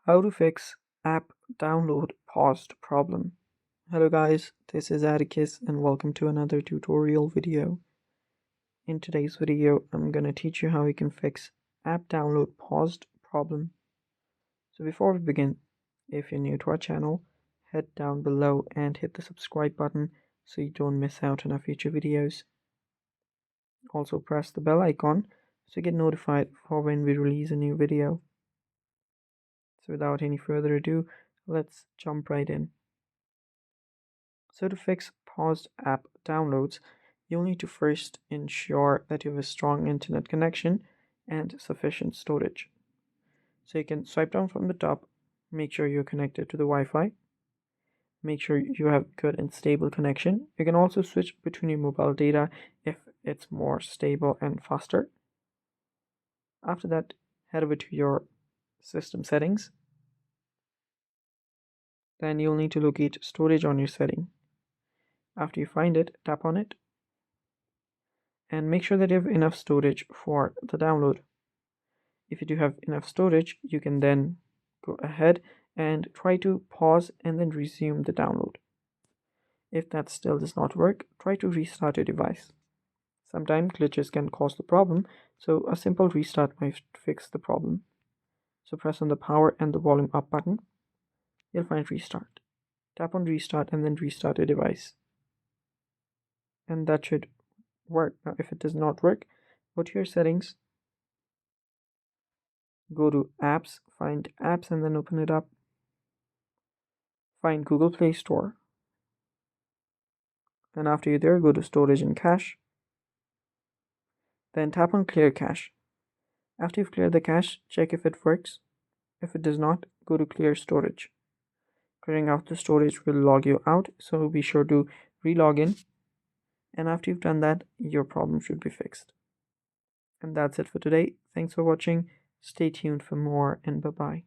How to fix app download paused problem. Hello guys, this is Atticus and welcome to another tutorial video. In today's video, I'm going to teach you how you can fix app download paused problem. So before we begin, if you're new to our channel, head down below and hit the subscribe button so you don't miss out on our future videos. Also press the bell icon so you get notified for when we release a new video. So without any further ado, let's jump right in. So to fix paused app downloads, you'll need to first ensure that you have a strong internet connection and sufficient storage. So you can swipe down from the top, make sure you're connected to the Wi-Fi, make sure you have good and stable connection. You can also switch between your mobile data if it's more stable and faster. After that, head over to your system settings. Then you'll need to locate storage on your setting. After you find it, tap on it and make sure that you have enough storage for the download. If you do have enough storage, you can then go ahead and try to pause and then resume the download. If that still does not work, try to restart your device. Sometimes glitches can cause the problem, so a simple restart might fix the problem. So press on the power and the volume up button. You'll find restart. Tap on restart and then restart your device. And that should work. Now if it does not work, go to your settings, go to apps, find apps and then open it up. Find Google Play Store. And after you're there, go to storage and cache. Then tap on clear cache. After you've cleared the cache, check if it works. If it does not, go to clear storage. Clearing out the storage will log you out, so be sure to re-log in. And after you've done that, your problem should be fixed. And that's it for today. Thanks for watching. Stay tuned for more and bye-bye.